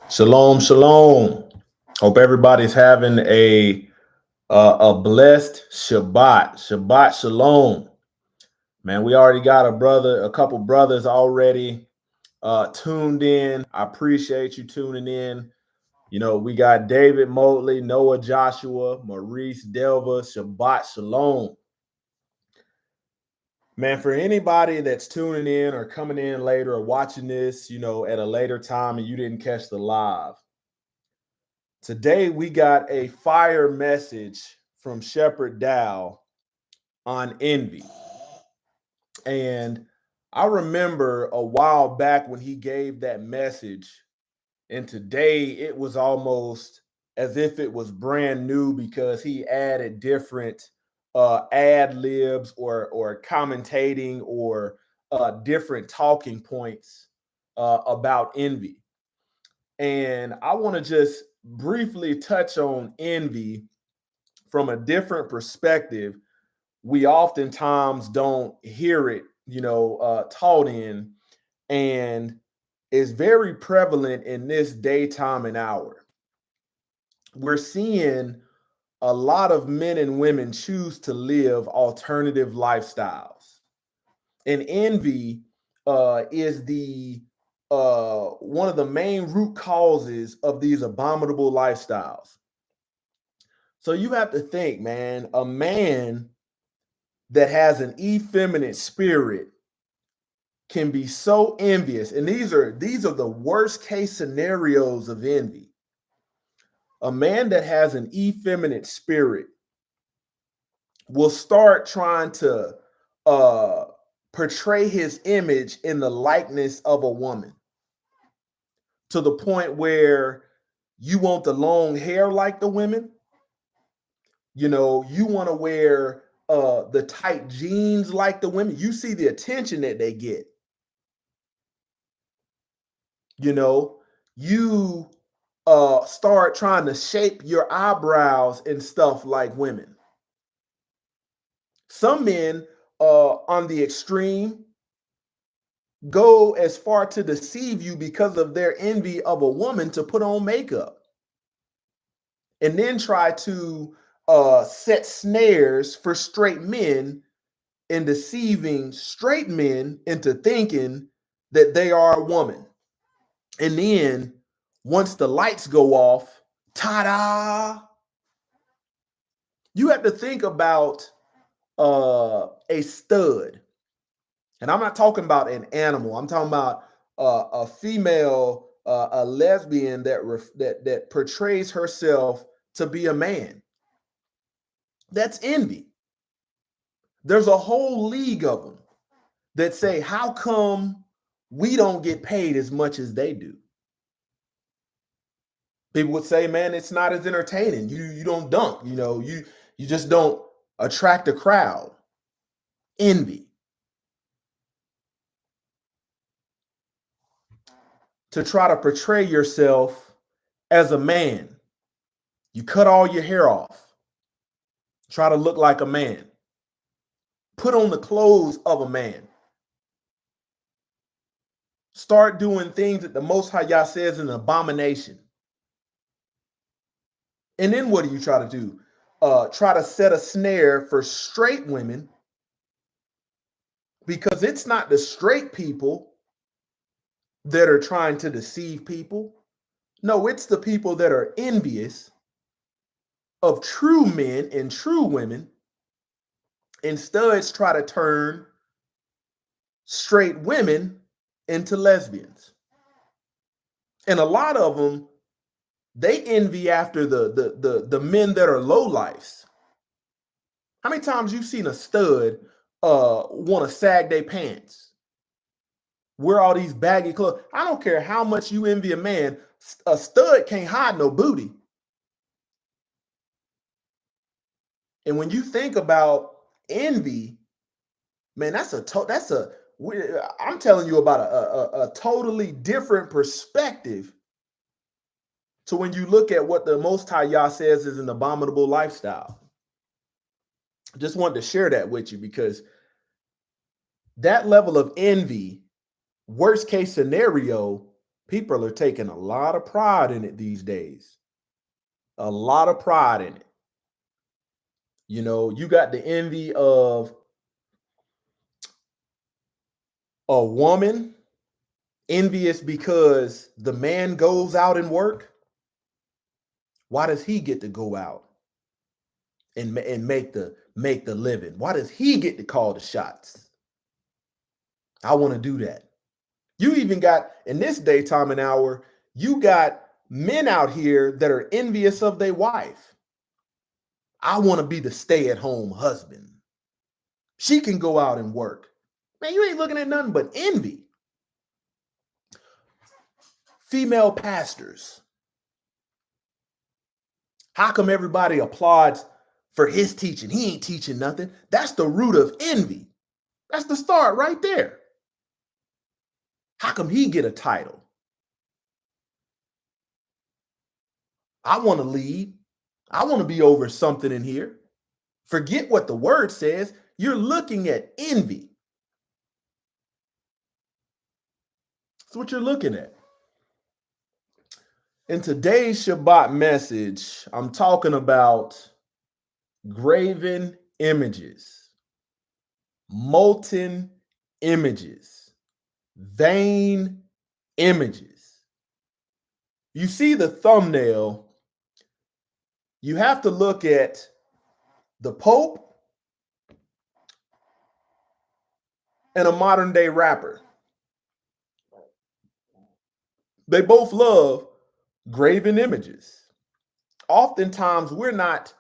Shalom, shalom. Hope everybody's having a blessed Shabbat. Shabbat shalom. Man, we already got a couple brothers already tuned in. I appreciate you tuning in. You know, we got David Motley, Noah Joshua, Maurice Delva. Shabbat shalom. Man, for anybody that's tuning in or coming in later or watching this, at a later time and you didn't catch the live. Today, we got a fire message from Shepherd Dow on envy. And I remember a while back when he gave that message, and today it was almost as if it was brand new because he added different ad libs or commentating or different talking points about envy. And I want to just briefly touch on envy from a different perspective. We oftentimes don't hear it, taught in, and is very prevalent in this daytime and hour. We're seeing a lot of men and women choose to live alternative lifestyles, and envy is the one of the main root causes of these abominable lifestyles. So you have to think, man, a man that has an effeminate spirit can be so envious. And these are the worst case scenarios of envy. A man that has an effeminate spirit will start trying to uh portray his image in the likeness of a woman to the point where you want the long hair like the women. You want to wear the tight jeans like the women. You see the attention that they get. You start trying to shape your eyebrows and stuff like women. Some men on the extreme go as far to deceive you because of their envy of a woman to put on makeup and then try to set snares for straight men and deceiving straight men into thinking that they are a woman. And then once the lights go off, ta-da! You have to think about a stud. And I'm not talking about an animal. I'm talking about a female, a lesbian that portrays herself to be a man. That's envy. There's a whole league of them that say, how come we don't get paid as much as they do? People would say, man, it's not as entertaining. You don't dunk, you just don't attract a crowd. Envy. To try to portray yourself as a man. You cut all your hair off. Try to look like a man. Put on the clothes of a man. Start doing things that the Most High Yah says is an abomination. And then what do you try to do? Try to set a snare for straight women, because it's not the straight people that are trying to deceive people. No, it's the people that are envious of true men and true women, and studs try to turn straight women into lesbians. And a lot of them, they envy after the men that are low lifes. How many times you've seen a stud want to sag their pants, wear all these baggy clothes? I don't care how much you envy a man, a stud can't hide no booty. And when you think about envy, man, I'm telling you about a totally different perspective to when you look at what the Most High Yah says is an abominable lifestyle. I just wanted to share that with you because that level of envy, worst case scenario, People are taking a lot of pride in it these days. A lot of pride in it. You know, you got the envy of a woman envious because the man goes out and work. Why does he get to go out and make the living? Why does he get to call the shots? I want to do that. You even got in this daytime and hour, you got men out here that are envious of their wife. I want to be the stay-at-home husband. She can go out and work. Man, you ain't looking at nothing but envy. Female pastors. How come everybody applauds for his teaching? He ain't teaching nothing. That's the root of envy. That's the start right there. How come he get a title? I want to lead. I want to be over something in here. Forget what the word says. You're looking at envy. That's what you're looking at. In today's Shabbat message, I'm talking about graven images, molten images, vain images. You see the thumbnail, you have to look at the Pope and a modern day rapper. They both love graven images. Oftentimes, we're not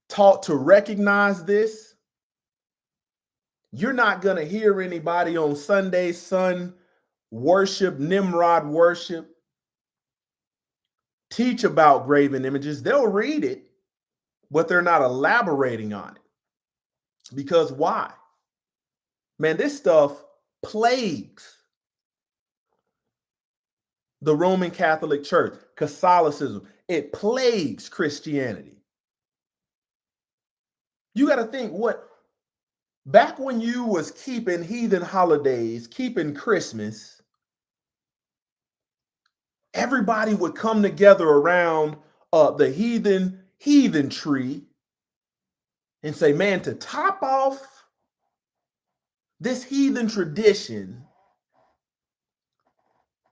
taught to recognize this. You're not going to hear anybody on Sunday, Sun worship, Nimrod worship, teach about graven images. They'll read it, but they're not elaborating on it. Because why? Man, this stuff plagues the Roman Catholic Church, Catholicism. It plagues Christianity. You got to think back when you was keeping heathen holidays, keeping Christmas, everybody would come together around the heathen tree and say, man, to top off this heathen tradition,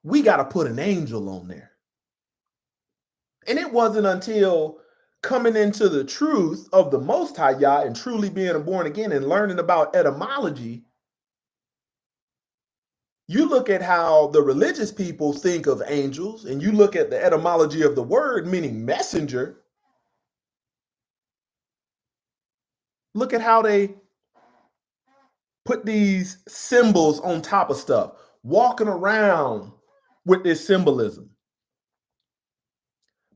we got to put an angel on there. And it wasn't until coming into the truth of the Most High Yah and truly being born again and learning about etymology, you look at how the religious people think of angels, and you look at the etymology of the word, meaning messenger. Look at how they put these symbols on top of stuff, walking around with this symbolism.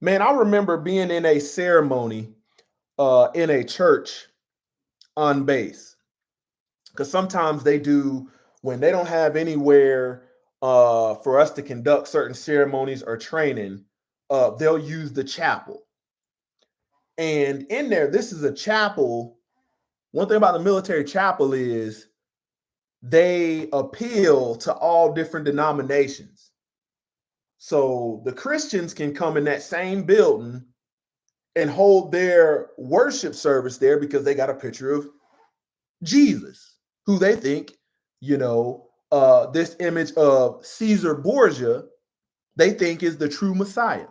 Man, I remember being in a ceremony in a church on base, because sometimes they do, when they don't have anywhere for us to conduct certain ceremonies or training, they'll use the chapel. And in there, this is a chapel. One thing about the military chapel is they appeal to all different denominations. So the Christians can come in that same building and hold their worship service there because they got a picture of Jesus, who they think, this image of Caesar Borgia, they think is the true Messiah.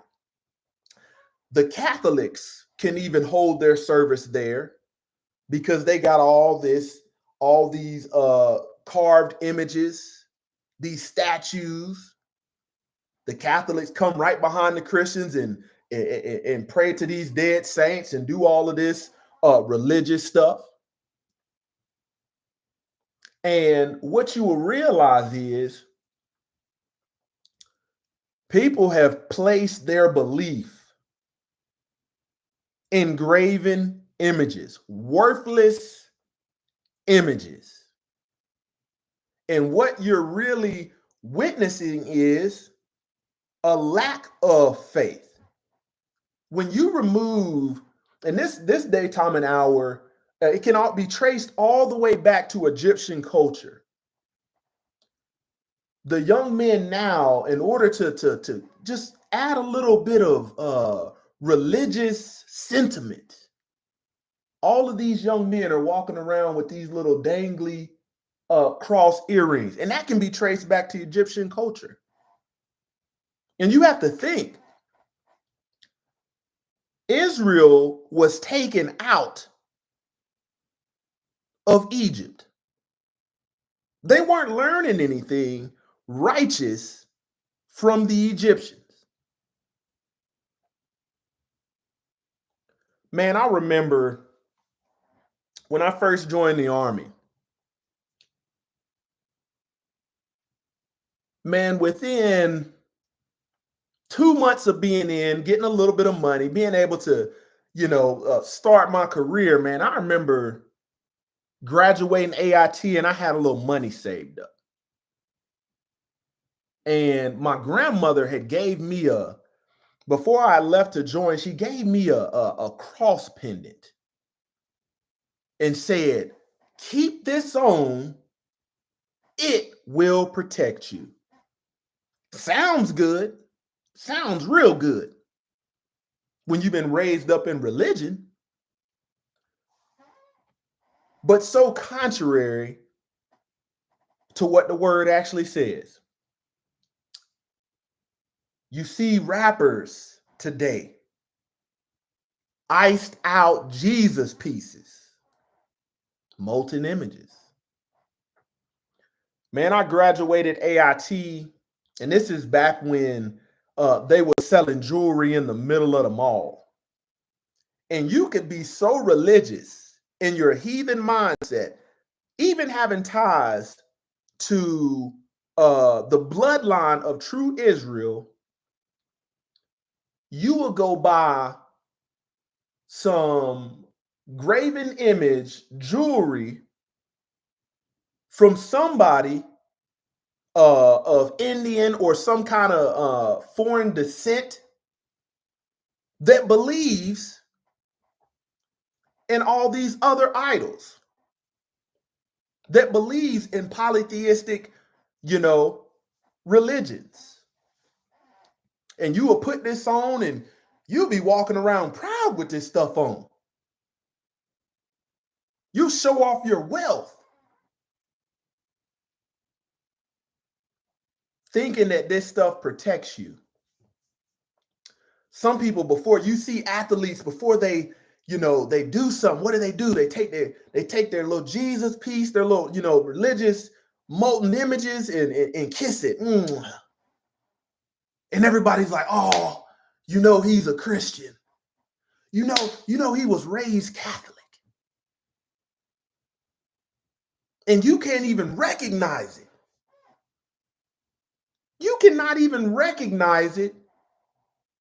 The Catholics can even hold their service there because they got all these carved images, these statues. The Catholics come right behind the Christians and pray to these dead saints and do all of this religious stuff. And what you will realize is people have placed their belief in graven images, worthless images. And what you're really witnessing is a lack of faith. When you remove, and this daytime and hour, it can all be traced all the way back to Egyptian culture. the young men now, in order to just add a little bit of religious sentiment, all of these young men are walking around with these little dangly cross earrings, and that can be traced back to Egyptian culture. And you have to think, Israel was taken out of Egypt. They weren't learning anything righteous from the Egyptians. Man, I remember when I first joined the army, man, within 2 months of being in, getting a little bit of money, being able to, start my career, man, I remember graduating AIT and I had a little money saved up. And my grandmother had gave me before I left to join, she gave me a cross pendant and said, keep this on, it will protect you. Sounds good. Sounds real good when you've been raised up in religion, but so contrary to what the word actually says. You see rappers today, iced out Jesus pieces, molten images. Man, I graduated AIT, and this is back when they were selling jewelry in the middle of the mall. And you could be so religious in your heathen mindset, even having ties to the bloodline of true Israel, you will go buy some graven image jewelry from somebody of Indian or some kind of foreign descent that believes in all these other idols, that believes in polytheistic, religions. And you will put this on and you'll be walking around proud with this stuff on. You show off your wealth, thinking that this stuff protects you. Some people, before you see athletes, before they do something, what do? They take their little Jesus piece, their little, religious molten images and kiss it. And everybody's like, oh, he's a Christian. He was raised Catholic. And you can't even recognize it. You cannot even recognize it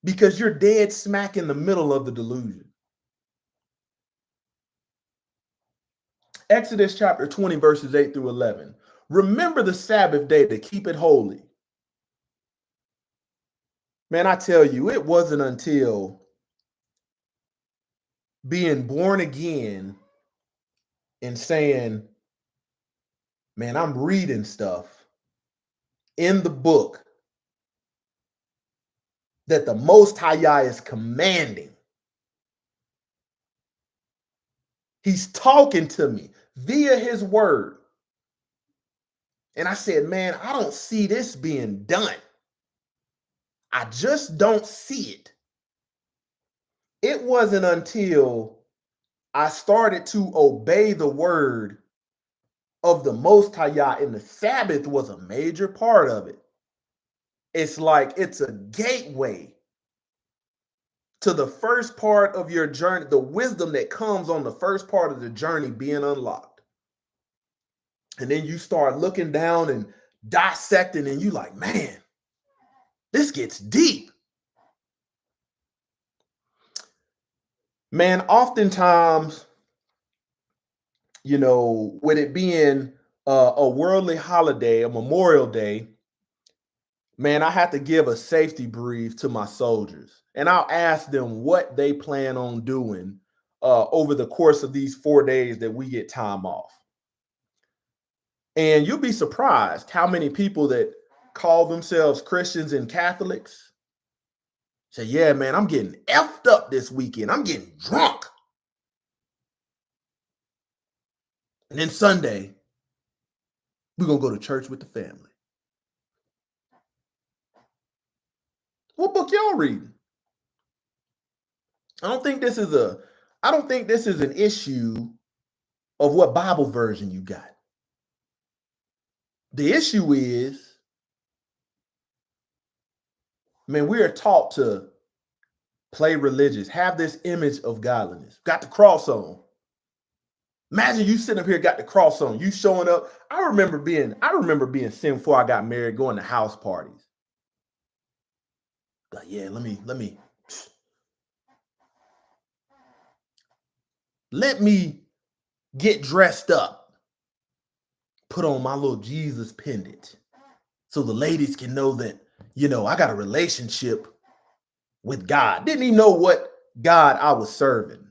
because you're dead smack in the middle of the delusion. Exodus chapter 20, verses 8 through 11. Remember the Sabbath day to keep it holy. Man, I tell you, it wasn't until being born again and saying, man, I'm reading stuff in the book that the Most High Yah is commanding. He's talking to me via his word. And I said, man, I don't see this being done. I just don't see it. It wasn't until I started to obey the word of the Most High Yah, and the Sabbath was a major part of it. It's like it's a gateway to the first part of your journey, the wisdom that comes on the first part of the journey being unlocked. And then you start looking down and dissecting, and you like, man, this gets deep. Man, oftentimes, with it being a worldly holiday, a Memorial Day, man, I have to give a safety brief to my soldiers. And I'll ask them what they plan on doing over the course of these 4 days that we get time off. And you'll be surprised how many people that call themselves Christians and Catholics say, yeah, man, I'm getting effed up this weekend. I'm getting drunk. And then Sunday, we're going to go to church with the family. What book y'all reading? I don't think this is an issue of what Bible version you got. The issue is, man, we are taught to play religious, have this image of godliness, got the cross on. Imagine you sitting up here, got the cross on, you showing up. I remember being sin before I got married, going to house parties. Like, yeah, let me get dressed up, put on my little Jesus pendant, so the ladies can know that, I got a relationship with God. Didn't even know what God I was serving.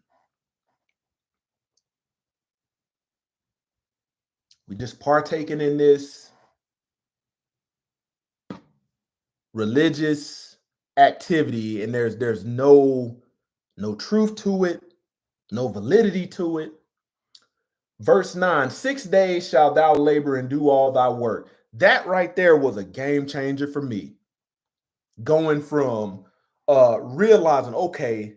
We just partaking in this religious activity, and there's no truth to it, no validity to it. Verse 9, 6 days shalt thou labor and do all thy work. That right there was a game changer for me. Going from realizing, okay,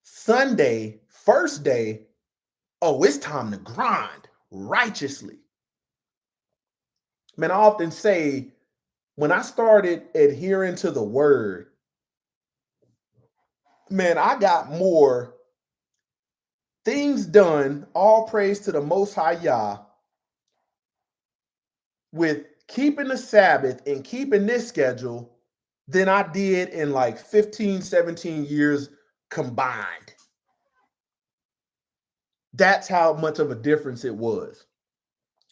Sunday, first day, oh, it's time to grind righteously. Man, I often say, when I started adhering to the word, man, I got more things done, all praise to the Most High Yah, with keeping the Sabbath and keeping this schedule than I did in like 15, 17 years combined. That's how much of a difference it was.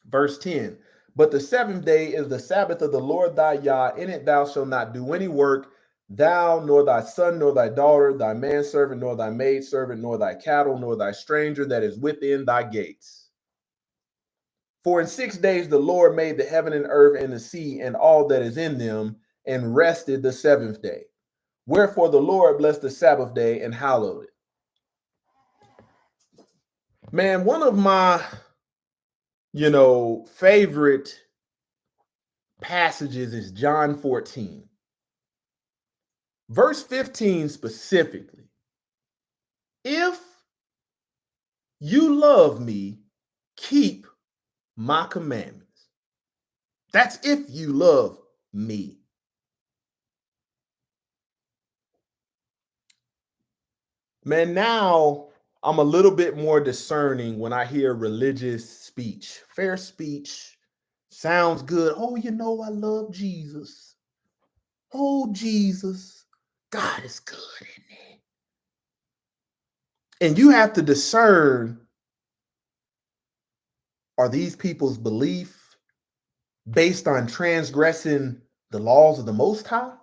Verse 10, but the seventh day is the Sabbath of the Lord thy Yah. In it thou shalt not do any work, thou, nor thy son, nor thy daughter, thy manservant, nor thy maidservant, nor thy cattle, nor thy stranger that is within thy gates. For in 6 days the Lord made the heaven and earth and the sea and all that is in them, and rested the seventh day. Wherefore the Lord blessed the Sabbath day and hallowed it. Man, one of my, favorite passages is John 14. Verse 15 specifically. If you love me, keep my commandments. That's if you love me. Man, now I'm a little bit more discerning when I hear religious speech. Fair speech sounds good. Oh, I love Jesus. Oh, Jesus. God is good, isn't he? And you have to discern, are these people's belief based on transgressing the laws of the Most High?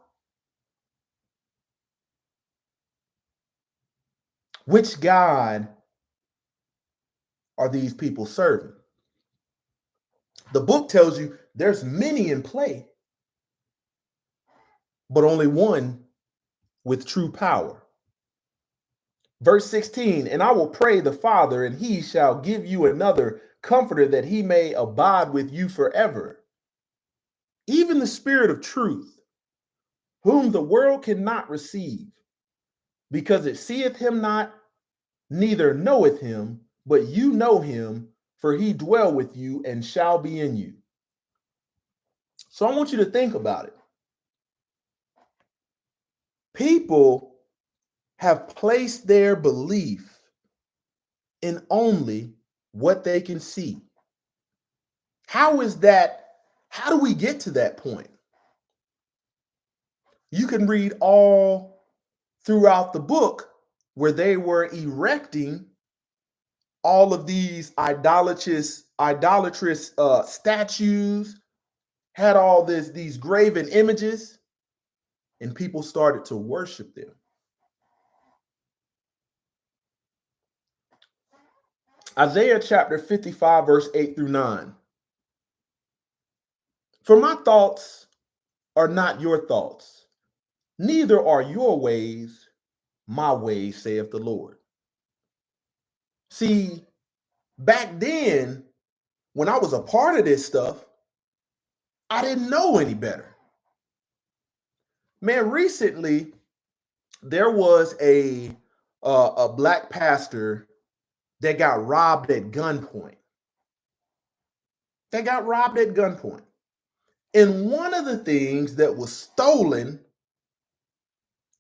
Which God are these people serving? The book tells you there's many in play, but only one with true power. Verse 16, and I will pray the Father, and he shall give you another comforter, that he may abide with you forever. Even the Spirit of truth, whom the world cannot receive, because it seeth him not, neither knoweth him, but you know him, for he dwell with you and shall be in you. So I want you to think about it. People have placed their belief in only what they can see. How is that? How do we get to that point? You can read all throughout the book where they were erecting all of these idolatrous statues, had all these graven images, and people started to worship them. Isaiah chapter 55, verse 8 through 9. For my thoughts are not your thoughts, neither are your ways my ways, saith the Lord. See, back then, when I was a part of this stuff, I didn't know any better. Man, recently there was a black pastor that got robbed at gunpoint. They got robbed at gunpoint. And one of the things that was stolen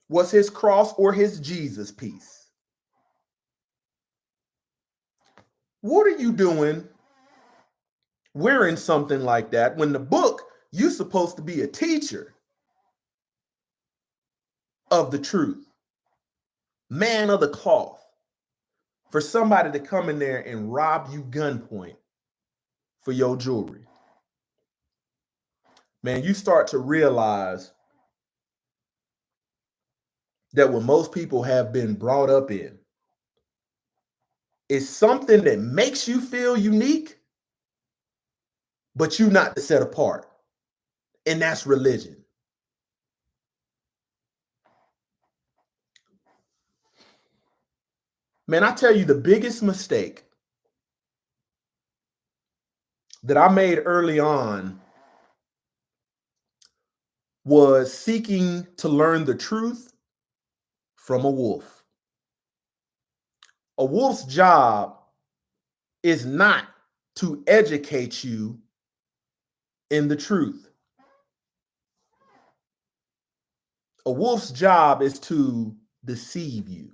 was his cross or his Jesus piece. What are you doing wearing something like that when the book, you're supposed to be a teacher of the truth, man of the cloth, for somebody to come in there and rob you gunpoint for your jewelry? Man, you start to realize that what most people have been brought up in is something that makes you feel unique, but you're not set apart. And that's religion. Man, I tell you, the biggest mistake that I made early on was seeking to learn the truth from a wolf. A wolf's job is not to educate you in the truth. A wolf's job is to deceive you.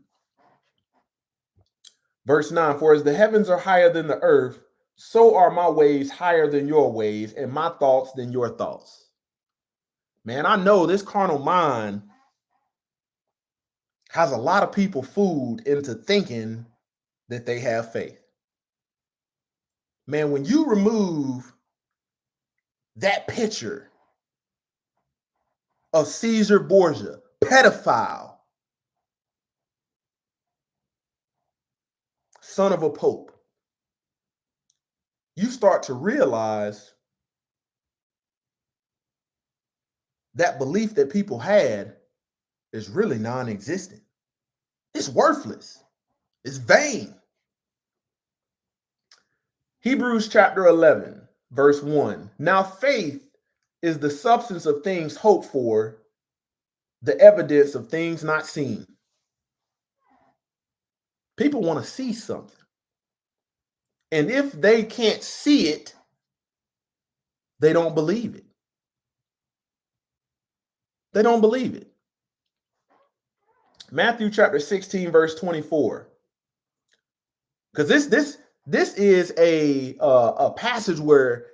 Verse 9, for as the heavens are higher than the earth, so are my ways higher than your ways, and my thoughts than your thoughts. Man, I know this carnal mind has a lot of people fooled into thinking that they have faith. Man, when you remove that picture of Caesar Borgia, pedophile, son of a pope, you start to realize that belief that people had is really non-existent. It's worthless. It's vain. Hebrews chapter 11, verse 1. Now faith is the substance of things hoped for, the evidence of things not seen. People want to see something. And if they can't see it, they don't believe it. They don't believe it. Matthew chapter 16, verse 24. Because this is a passage where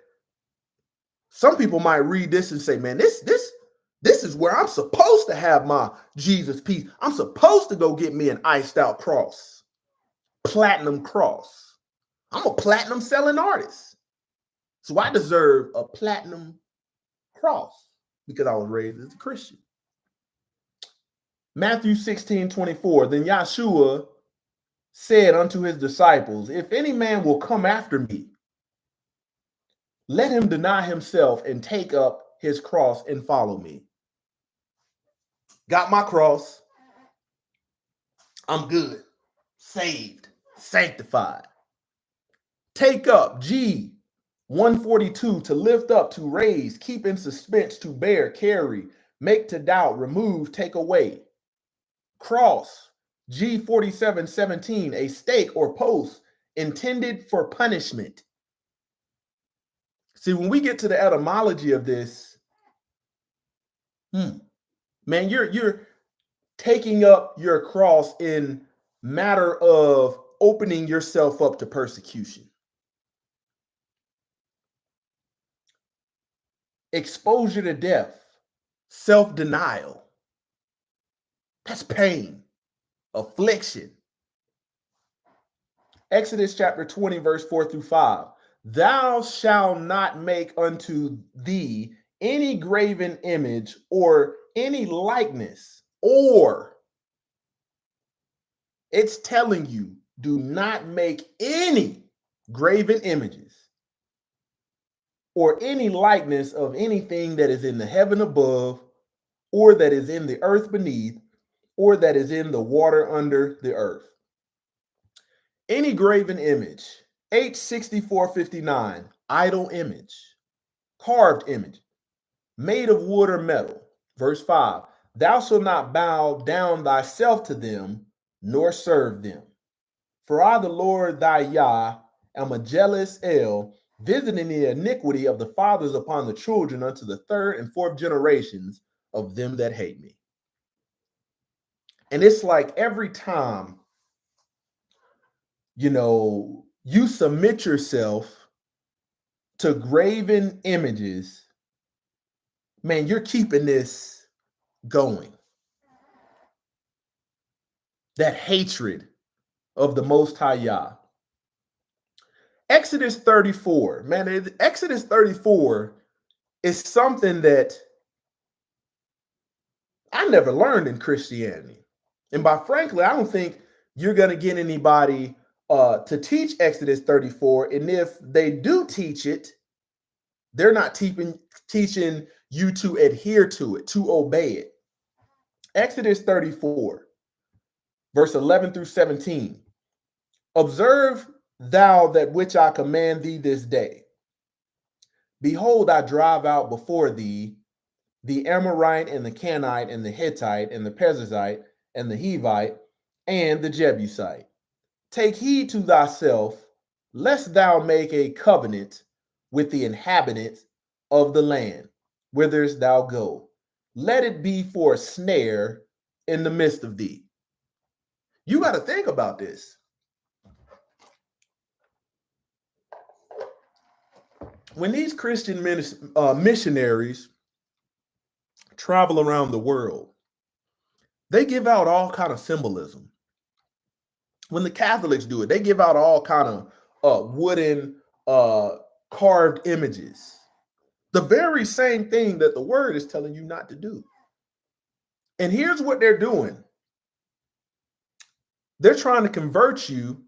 some people might read this and say, man, this is where I'm supposed to have my Jesus piece. I'm supposed to go get me an iced out cross, platinum cross. I'm a platinum selling artist, so I deserve a platinum cross because I was raised as a Christian. Matthew 16, 24. Then Yahshua said unto his disciples, if any man will come after me, let him deny himself and take up his cross and follow me. Got my cross. I'm good. Saved. Sanctified. Take up, G 142, to lift up, to raise, keep in suspense, to bear, carry, make to doubt, remove, take away. Cross, G 47:17, a stake or post intended for punishment. See, when we get to the etymology of this, man, you're taking up your cross in matter of opening yourself up to persecution. Exposure to death, self-denial. That's pain, affliction. Exodus chapter 20, verse 4 through 5. Thou shalt not make unto thee any graven image or any likeness, or it's telling you, do not make any graven images or any likeness of anything that is in the heaven above, or that is in the earth beneath, or that is in the water under the earth. Any graven image, H6459, idol image, carved image, made of wood or metal. Verse 5, thou shalt not bow down thyself to them, nor serve them. For I, the Lord thy Yah, am a jealous El, visiting the iniquity of the fathers upon the children unto the third and fourth generations of them that hate me. And it's like every time, you submit yourself to graven images, man, you're keeping this going. That hatred of the Most High Yah. Exodus 34, man, Exodus 34 is something that I never learned in Christianity. And by frankly, I don't think you're going to get anybody to teach Exodus 34. And if they do teach it, they're not teaching you to adhere to it, to obey it. Exodus 34, verse 11 through 17. Observe thou that which I command thee this day. Behold, I drive out before thee the Amorite and the Canaanite and the Hittite and the Perizzite and the Hivite and the Jebusite. Take heed to thyself, lest thou make a covenant with the inhabitants of the land, whither thou go. Let it be for a snare in the midst of thee. You got to think about this. When these Christian missionaries travel around the world, they give out all kind of symbolism. When the Catholics do it, they give out all kind of wooden carved images. The very same thing that the word is telling you not to do. And here's what they're doing. They're trying to convert you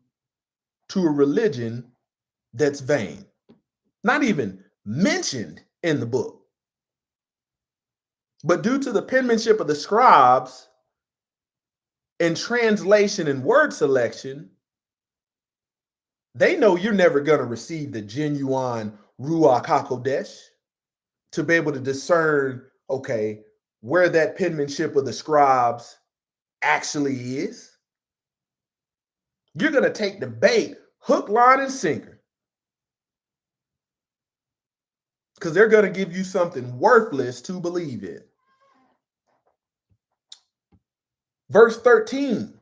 to a religion that's vain, not even mentioned in the book. But due to the penmanship of the scribes and translation and word selection, they know you're never going to receive the genuine Ruach HaKodesh to be able to discern, okay, where that penmanship of the scribes actually is. You're going to take the bait, hook, line, and sinker. Because they're going to give you something worthless to believe in. Verse 13,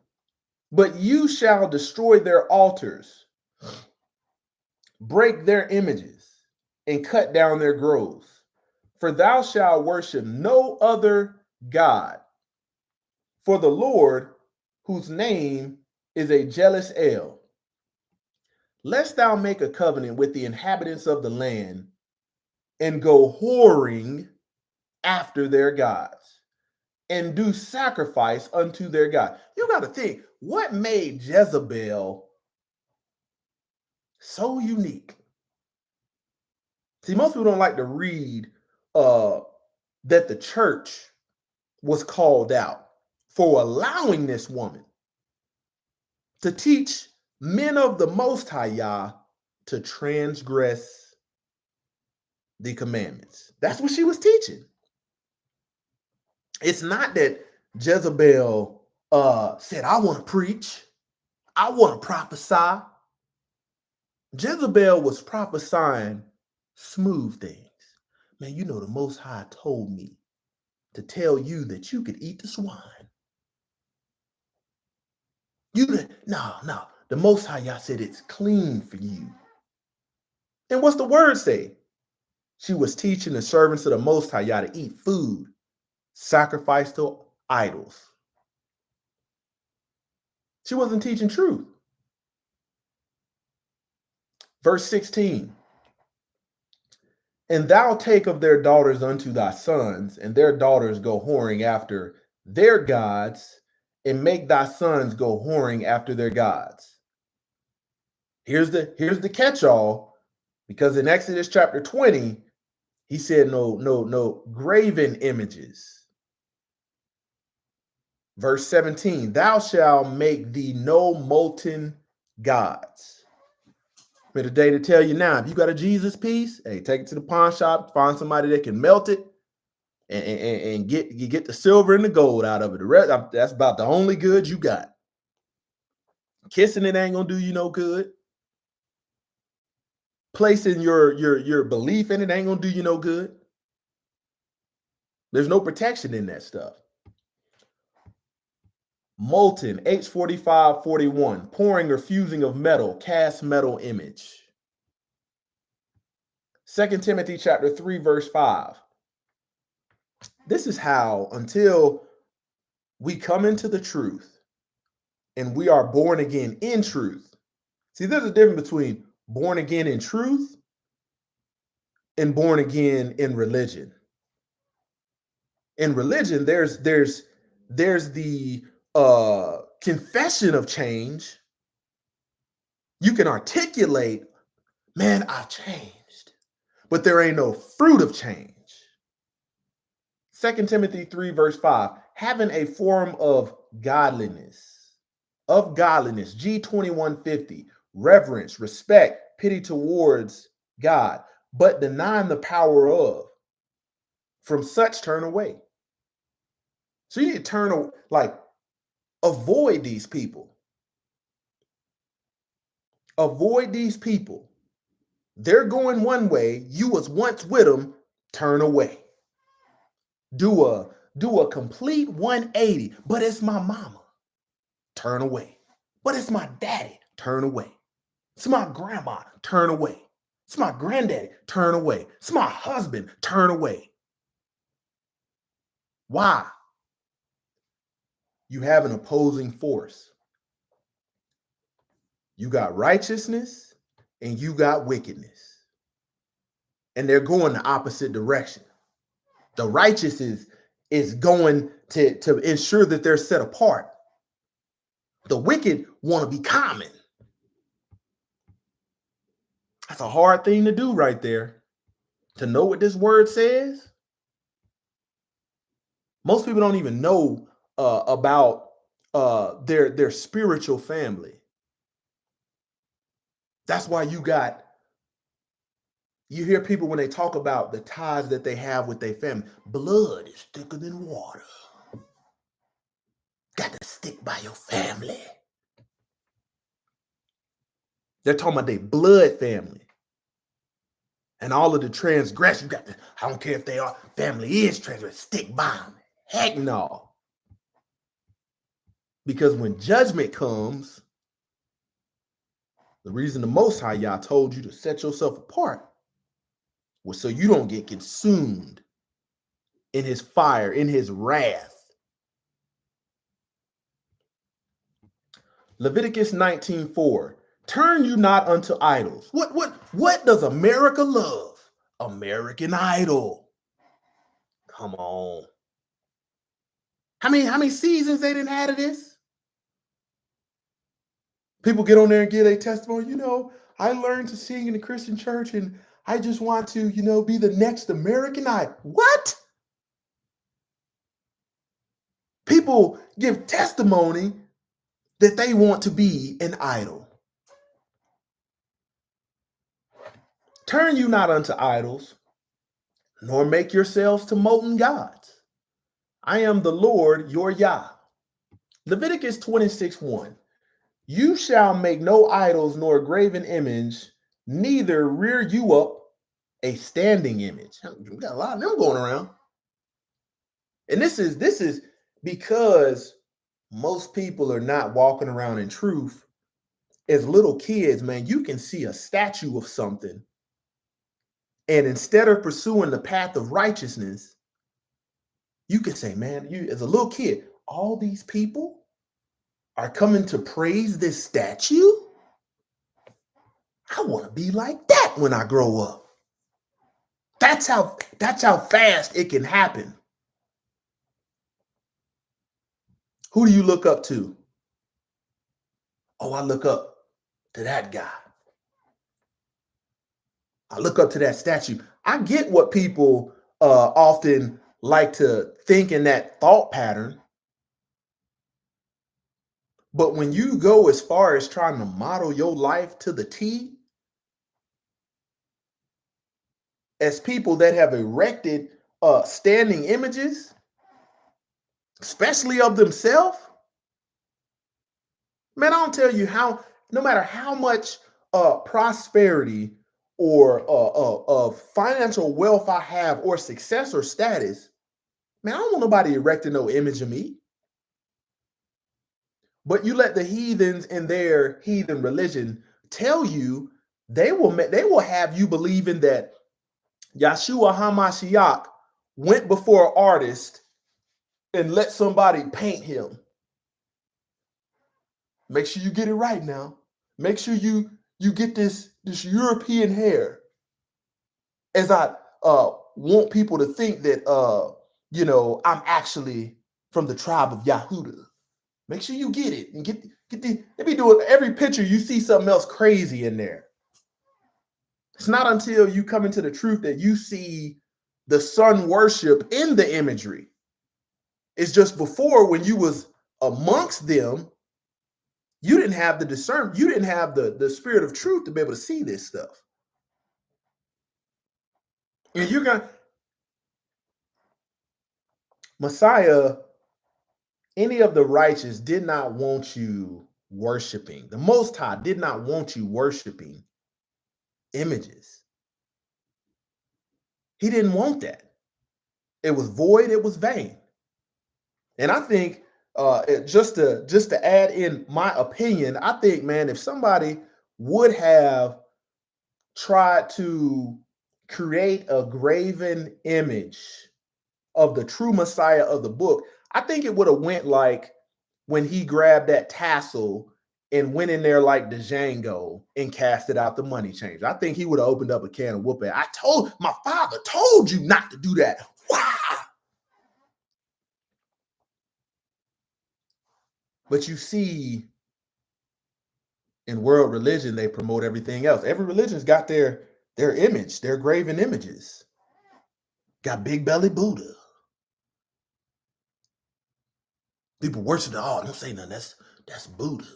but you shall destroy their altars, break their images, and cut down their groves. For thou shalt worship no other God. For the Lord, whose name is a jealous El, lest thou make a covenant with the inhabitants of the land and go whoring after their gods and do sacrifice unto their God. You got to think, what made Jezebel so unique? See, most people don't like to read that the church was called out for allowing this woman to teach men of the Most High Yah to transgress the commandments. That's what she was teaching. It's not that Jezebel said, I want to preach, I want to prophesy. Jezebel was prophesying smooth things. Man, you know, the Most High told me to tell you that you could eat the swine. No. The Most High Yah said it's clean for you. And what's the word say? She was teaching the servants of the Most High Yah to eat food sacrificed to idols. She wasn't teaching truth. Verse 16. And thou take of their daughters unto thy sons, and their daughters go whoring after their gods, and make thy sons go whoring after their gods. Here's the catch-all, Because in Exodus chapter 20, he said, no graven images. Verse 17, thou shalt make thee no molten gods. For today to tell you now, if you got a Jesus piece, hey, take it to the pawn shop, find somebody that can melt it and get the silver and the gold out of it. The rest, that's about the only good you got. Kissing it ain't gonna do you no good. Placing your belief in it ain't gonna do you no good. There's no protection in that stuff. Molten, H4541, pouring or fusing of metal, cast metal image. 2 Timothy chapter 3, verse 5. This is how, until we come into the truth and we are born again in truth. See, there's a difference between born again in truth and born again in religion. In religion, there's the confession of change. You can articulate, man, I've changed, but there ain't no fruit of change. 2 Timothy 3, verse 5, having a form of godliness, G2150, reverence, respect, pity towards God, but denying the power of. From such turn away. So you need to avoid these people. Avoid these people. They're going one way. You was once with them. Turn away. Do a complete 180. But it's my mama. Turn away. But it's my daddy. Turn away. It's my grandma. Turn away. It's my granddaddy. Turn away. It's my husband. Turn away. Why? You have an opposing force. You got righteousness and you got wickedness. And they're going the opposite direction. The righteous is going to ensure that they're set apart. The wicked want to be common. That's a hard thing to do right there. To know what this word says. Most people don't even know about their spiritual family. That's why you hear people when they talk about the ties that they have with their family. Blood is thicker than water. Got to stick by your family. They're talking about their blood family. And all of the transgression, I don't care if they are, family is transgress, stick by them. Heck no. Because when judgment comes, the reason the Most High Yah told you to set yourself apart was so you don't get consumed in his fire, in his wrath. Leviticus 19:4. Turn you not unto idols. What does America love? American Idol. Come on. How many seasons they didn't have of this? People get on there and give a testimony. I learned to sing in the Christian church and I just want to, be the next American Idol. What? People give testimony that they want to be an idol. Turn you not unto idols, nor make yourselves to molten gods. I am the Lord your Yah. Leviticus 26:1. You shall make no idols nor graven image, neither rear you up a standing image. We got a lot of them going around. And this is because most people are not walking around in truth. As little kids, man, you can see a statue of something. And instead of pursuing the path of righteousness, you can say, man, you as a little kid, all these people are coming to praise this statue. I want to be like that when I grow up. That's how fast it can happen. Who do you look up to? Oh, I look up to that guy. I look up to that statue. I get what people often like to think in that thought pattern. But when you go as far as trying to model your life to the T, as people that have erected standing images, especially of themselves, man, I don't tell you how, no matter how much prosperity or financial wealth I have or success or status, man, I don't want nobody erecting no image of me. But you let the heathens in their heathen religion tell you they will have you believing that Yahshua HaMashiach went before an artist and let somebody paint him. Make sure you get it right now. Make sure you get this European hair. As I want people to think that I'm actually from the tribe of Yahudah. Make sure you get it and get they be doing every picture you see something else crazy in there. It's not until you come into the truth that you see the sun worship in the imagery. It's just before, when you was amongst them, you didn't have the discernment, you didn't have the spirit of truth to be able to see this stuff. And you're gonna Messiah, any of the righteous did not want you worshiping. The Most High did not want you worshiping images. He didn't want that. It was void, it was vain. And I think just to add in my opinion, I think, man, if somebody would have tried to create a graven image of the true Messiah of the book, I think it would have went like when he grabbed that tassel and went in there like the Django and casted out the money changer. I think he would have opened up a can of whooping. My father told you not to do that. Wow. But you see, in world religion, they promote everything else. Every religion's got their image, their graven images. Got big belly Buddha. People worship the, oh, don't say nothing. That's Buddha.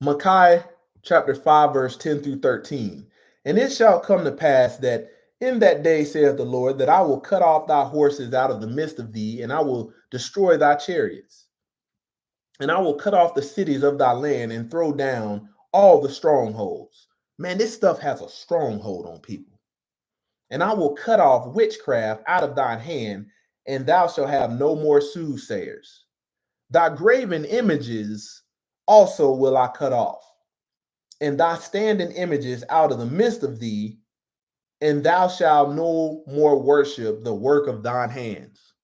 Micaiah chapter 5, verse 10 through 13. And it shall come to pass that in that day, saith the Lord, that I will cut off thy horses out of the midst of thee, and I will destroy thy chariots. And I will cut off the cities of thy land and throw down all the strongholds. Man, this stuff has a stronghold on people. And I will cut off witchcraft out of thine hand, and thou shalt have no more soothsayers. Thy graven images also will I cut off, and thy standing images out of the midst of thee, and thou shalt no more worship the work of thine hands.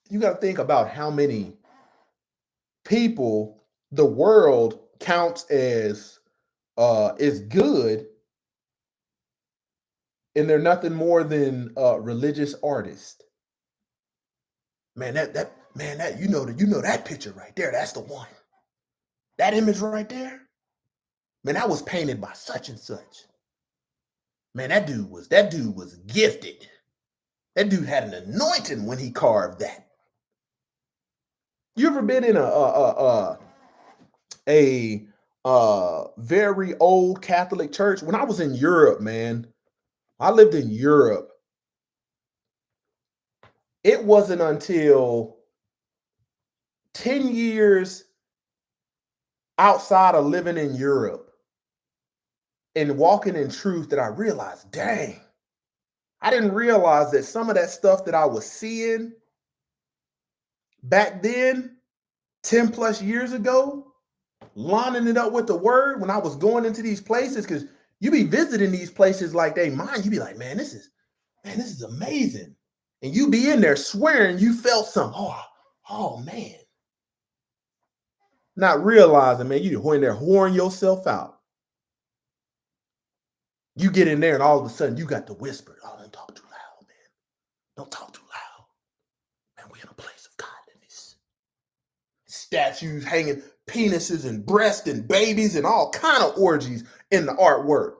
You got to think about how many people the world counts as is good, and they're nothing more than religious artists. Man, that you know that picture right there, that's the one. That image right there, man, that was painted by such and such. Man, that dude was gifted. That dude had an anointing when he carved that. You ever been in a very old Catholic church? When I was in Europe, man, I lived in Europe. It wasn't until 10 years outside of living in Europe and walking in truth that I realized, dang, I didn't realize that some of that stuff that I was seeing back then, 10 plus years ago, lining it up with the word when I was going into these places, because you be visiting these places like they mine, you be like, man, this is amazing. And you be in there swearing you felt something. Oh man. Not realizing, man, you in there whoring yourself out. You get in there and all of a sudden you got to whisper. Oh, don't talk too loud, man. Don't talk too loud. Man, we're in a place of godliness. statues hanging penises and breasts and babies and all kind of orgies in the artwork.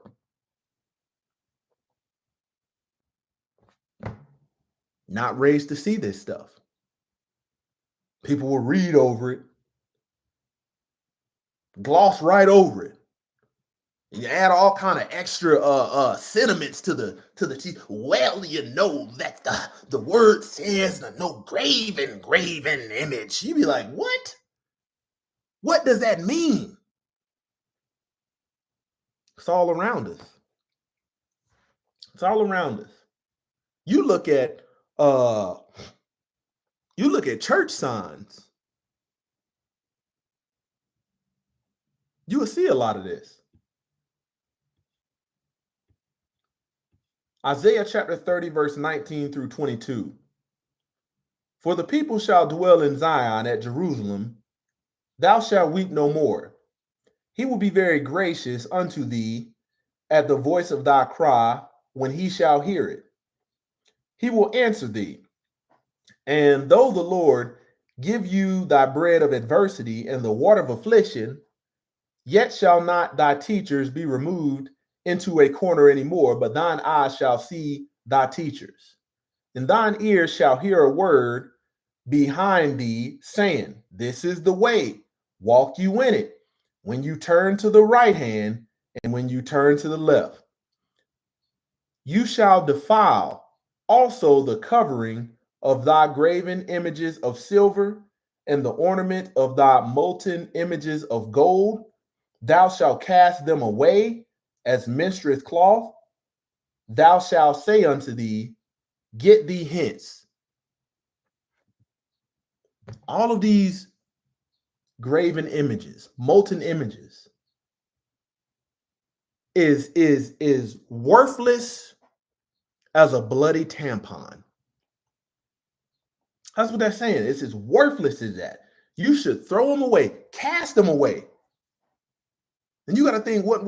Not raised to see this stuff. People will read over it, gloss right over it. You add all kind of extra sentiments to the teeth. Well, you know that the word says no graven image. You be like, what? What does that mean? It's all around us. It's all around us. You look at church signs. You will see a lot of this. Isaiah chapter 30, verse 19 through 22. For the people shall dwell in Zion at Jerusalem. Thou shalt weep no more. He will be very gracious unto thee at the voice of thy cry when he shall hear it. He will answer thee. And though the Lord give you thy bread of adversity and the water of affliction, yet shall not thy teachers be removed into a corner anymore, but thine eyes shall see thy teachers. And thine ears shall hear a word behind thee, saying, This is the way, walk you in it, when you turn to the right hand and when you turn to the left. You shall defile also the covering of thy graven images of silver and the ornament of thy molten images of gold. Thou shalt cast them away as menstruous cloth. Thou shalt say unto thee, Get thee hence. All of these graven images, molten images, is worthless as a bloody tampon. That's what they're saying. It's as worthless as that. You should throw them away, cast them away. And you got to think what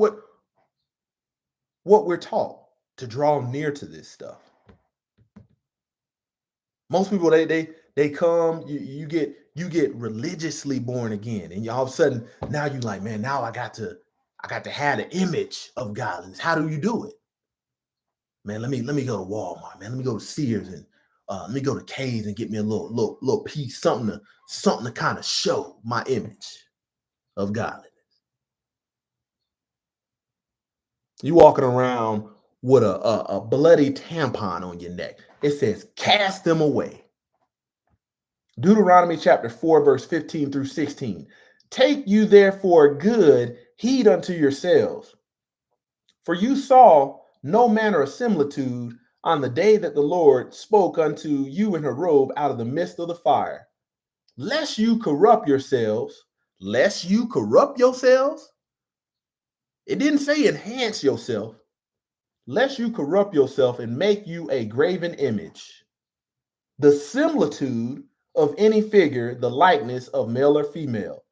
we're taught to draw near to this stuff. Most people they come, you get religiously born again, and all of a sudden now you like, man, now I got to have the image of godliness. How do you do it? Man, let me go to Walmart, man. Let me go to Sears and let me go to K's and get me a little piece, something to kind of show my image of godliness. You walking around with a bloody tampon on your neck. It says, cast them away. Deuteronomy chapter 4, verse 15 through 16. Take you therefore good heed unto yourselves, for you saw no manner of similitude on the day that the Lord spoke unto you in Horeb out of the midst of the fire, lest you corrupt yourselves. Lest you corrupt yourselves? It didn't say enhance yourself. Lest you corrupt yourself and make you a graven image, the similitude of any figure, the likeness of male or female.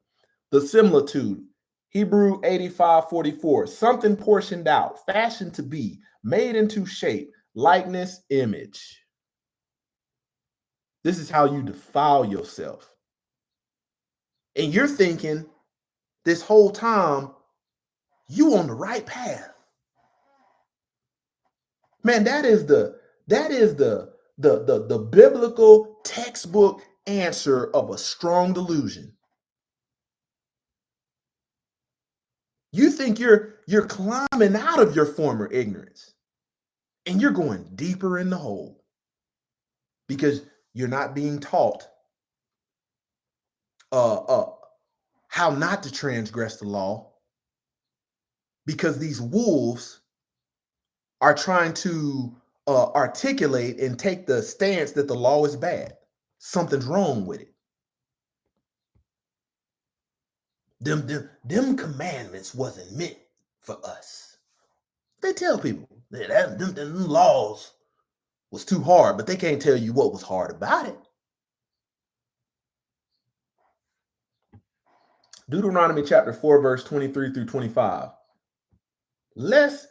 The similitude, Hebrew 85:44, something portioned out, fashioned to be, made into shape, likeness, image. This is how you defile yourself. And you're thinking this whole time, you on the right path. Man, that is the biblical textbook answer of a strong delusion. You think you're climbing out of your former ignorance, and you're going deeper in the hole because you're not being taught how not to transgress the law, because these wolves are trying to articulate and take the stance that the law is bad. Something's wrong with it. Them commandments wasn't meant for us. They tell people that them laws was too hard, but they can't tell you what was hard about it. Deuteronomy chapter 4, verse 23 through 25. Lest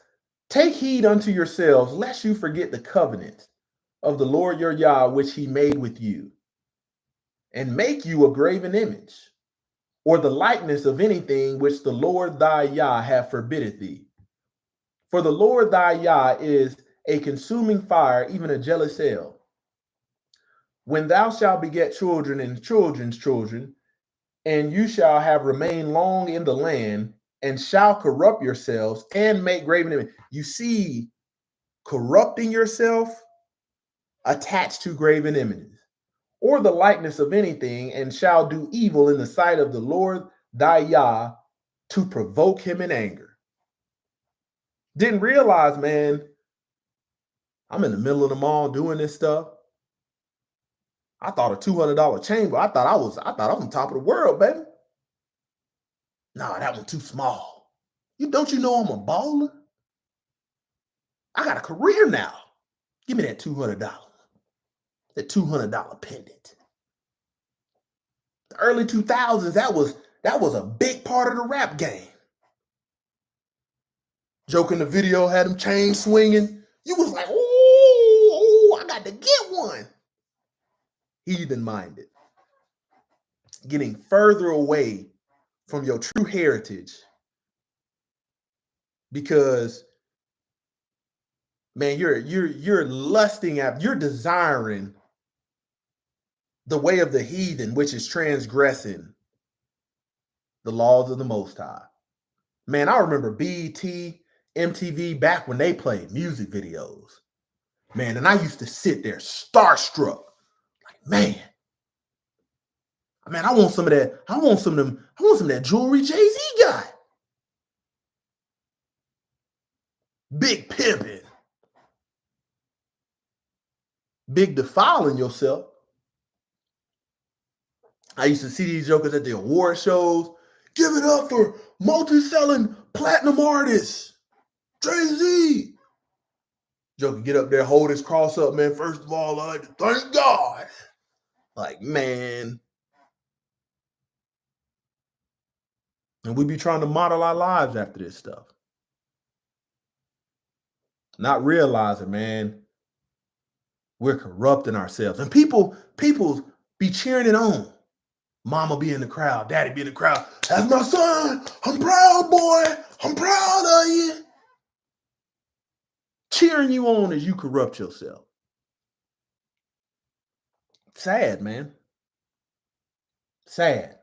take heed unto yourselves, lest you forget the covenant of the Lord your Yah, which he made with you, and make you a graven image, or the likeness of anything which the Lord thy Yah hath forbidded thee. For the Lord thy Yah is a consuming fire, even a jealous hell. When thou shalt beget children and children's children, and you shall have remained long in the land, and shall corrupt yourselves and make graven images. You see, corrupting yourself attached to graven images, or the likeness of anything, and shall do evil in the sight of the Lord thy Yah to provoke him in anger. Didn't realize, man, I'm in the middle of the mall doing this stuff. I thought a $200 chamber. I thought I was on top of the world, baby. Nah, that one too small. Don't you know I'm a baller? I got a career now. Give me that $200. That $200 pendant. The early 2000s, that was a big part of the rap game. Joke in the video had him chain swinging. You was like, oh, I got to get one. Heathen minded. Getting further away from your true heritage because, man, you're lusting after, you're desiring the way of the heathen, which is transgressing the laws of the Most High. Man, I remember BET, MTV back when they played music videos. Man, and I used to sit there starstruck. Like, man, I want some of that. I want some of that jewelry Jay-Z got. Big pimping. Big defiling yourself. I used to see these jokers at the award shows. Give it up for multi-selling platinum artists, Jay-Z. Joker get up there, hold his cross up, man. First of all, I thank God. Like, man. And we be trying to model our lives after this stuff. Not realizing, man, we're corrupting ourselves. And people be cheering it on. Mama be in the crowd, daddy be in the crowd. That's my son. I'm proud, boy. I'm proud of you. Cheering you on as you corrupt yourself. Sad, man. Sad.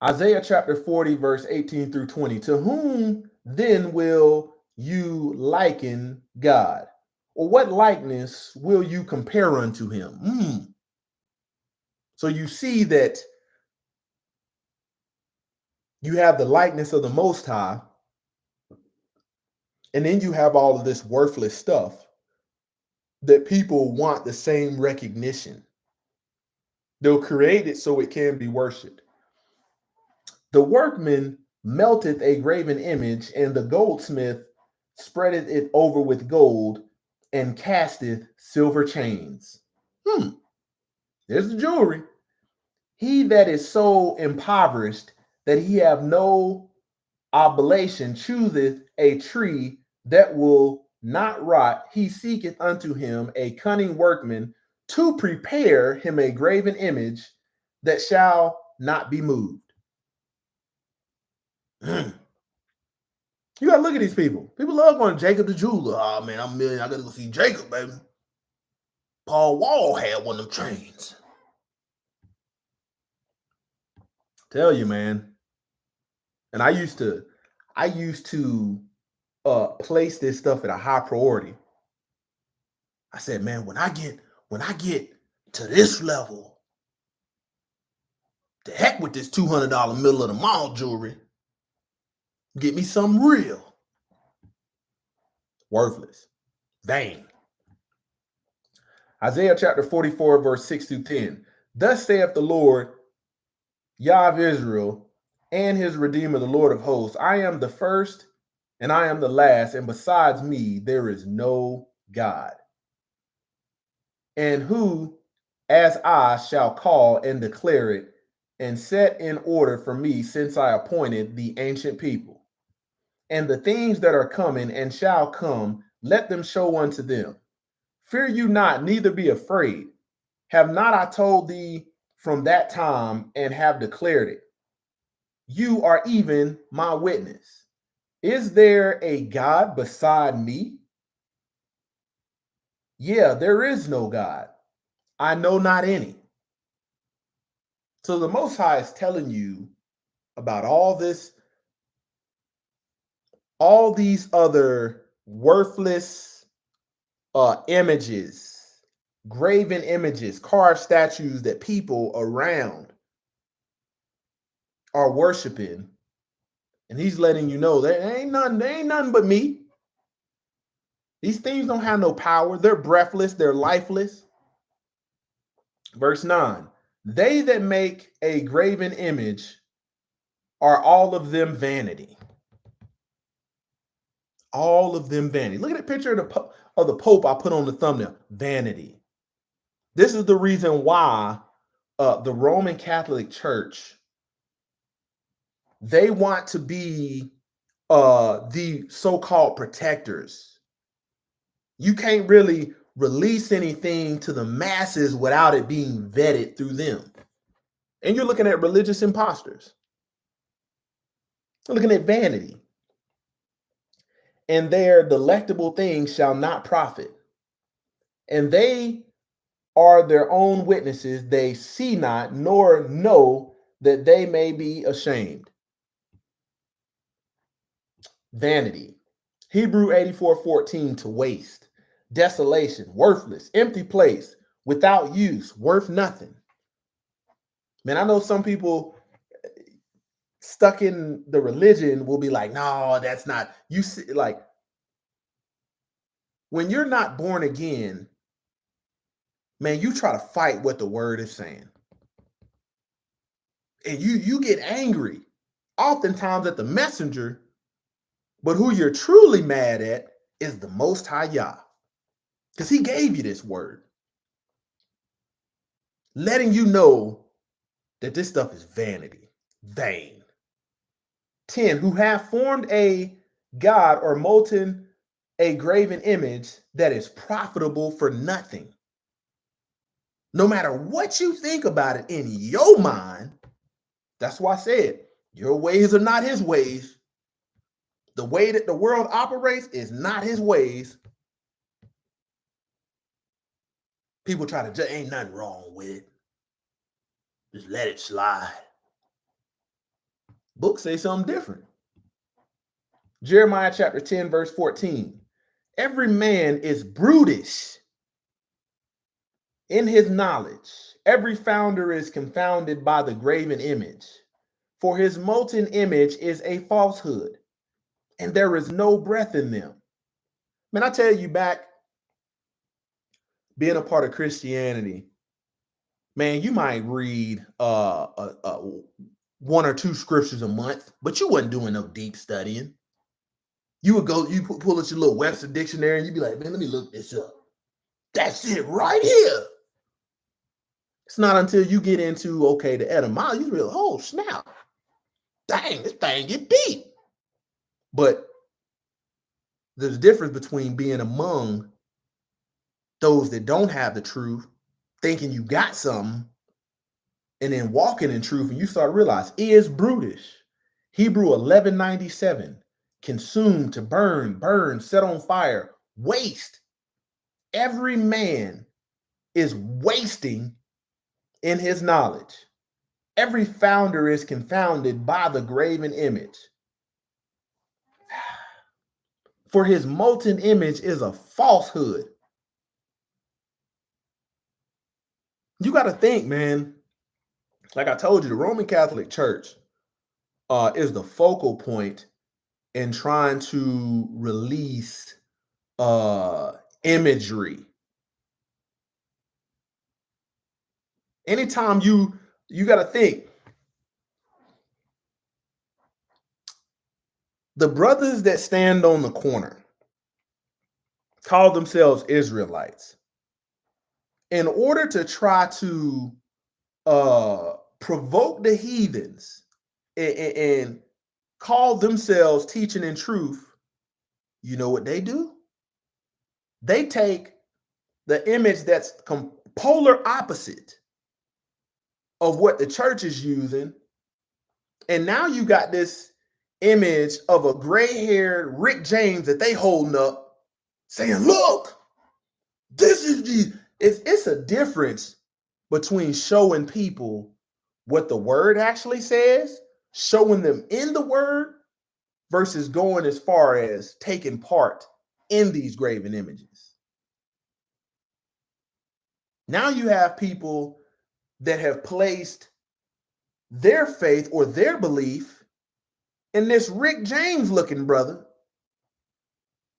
Isaiah chapter 40, verse 18 through 20. To whom then will you liken God? Or what likeness will you compare unto him? So you see that you have the likeness of the Most High, and then you have all of this worthless stuff that people want the same recognition. They'll create it so it can be worshipped. The workman melteth a graven image, and the goldsmith spreadeth it over with gold, and casteth silver chains. There's the jewelry. He that is so impoverished that he have no oblation chooseth a tree that will not rot. He seeketh unto him a cunning workman to prepare him a graven image that shall not be moved. You gotta look at these people. People love going to Jacob the jeweler. Oh man, I'm a million. I gotta go see Jacob, baby. Paul Wall had one of them chains. Tell you, man. And I used to place this stuff at a high priority. I said, man, when I get to this level, the heck with this $200 middle of the mall jewelry. Get me something real. Worthless. Vain. Isaiah chapter 44, verse 6 through 10. Thus saith the Lord, Yah of Israel, and his Redeemer, the Lord of hosts. I am the first, and I am the last, and besides me, there is no God. And who, as I, shall call and declare it, and set in order for me, since I appointed the ancient people. And the things that are coming and shall come, let them show unto them. Fear you not, neither be afraid. Have not I told thee from that time and have declared it. You are even my witness. Is there a God beside me? Yeah, there is no God. I know not any. So the Most High is telling you about all these other worthless images, graven images, carved statues that people around are worshiping. And he's letting you know there ain't nothing but me. These things don't have no power. They're breathless, they're lifeless. Verse 9, they that make a graven image are all of them vanity. All of them vanity. Look at that picture of the Pope I put on the thumbnail. Vanity. This is the reason why the Roman Catholic Church, they want to be the so-called protectors. You can't really release anything to the masses without it being vetted through them. And you're looking at religious imposters. You're looking at vanity. And their delectable things shall not profit. And they are their own witnesses. They see not, nor know that they may be ashamed. Vanity. Hebrew 84:14, to waste. Desolation, worthless, empty place, without use, worth nothing. Man, I know some people stuck in the religion will be like, no, that's not. You see, like, when you're not born again, man, you try to fight what the word is saying. And you get angry, oftentimes at the messenger, but who you're truly mad at is the Most High Yah. Because he gave you this word, letting you know that this stuff is vanity, vain. 10, who have formed a god or molten a graven image that is profitable for nothing. No matter what you think about it in your mind, that's why I said, your ways are not his ways. The way that the world operates is not his ways. People try to just, ain't nothing wrong with it. Just let it slide. Books say something different. Jeremiah chapter 10, verse 14. Every man is brutish in his knowledge. Every founder is confounded by the graven image. For his molten image is a falsehood, and there is no breath in them. Man, I tell you, back being a part of Christianity, man, you might read one or two scriptures a month, but you wasn't doing no deep studying. You would go, you pull out your little Webster dictionary, and you'd be like, man, let me look this up. That's it right here. It's not until you get into, okay, the etymology, you realize, oh, snap. Dang, this thing get deep. But there's a difference between being among those that don't have the truth, thinking you got something, and then walking in truth, and you start to realize is brutish. Hebrew 11:97, consume, to burn, set on fire, waste. Every man is wasting in his knowledge. Every founder is confounded by the graven image. For his molten image is a falsehood. You got to think, man. Like I told you, the Roman Catholic Church is the focal point in trying to release imagery. Anytime you got to think, the brothers that stand on the corner call themselves Israelites. In order to try to provoke the heathens and call themselves teaching in truth, you know what they do? They take the image that's polar opposite of what the church is using. And now you got this image of a gray-haired Rick James that they holding up saying, look, this is the, it's a difference between showing people what the word actually says, showing them in the word, versus going as far as taking part in these graven images. Now you have people that have placed their faith or their belief in this Rick James looking brother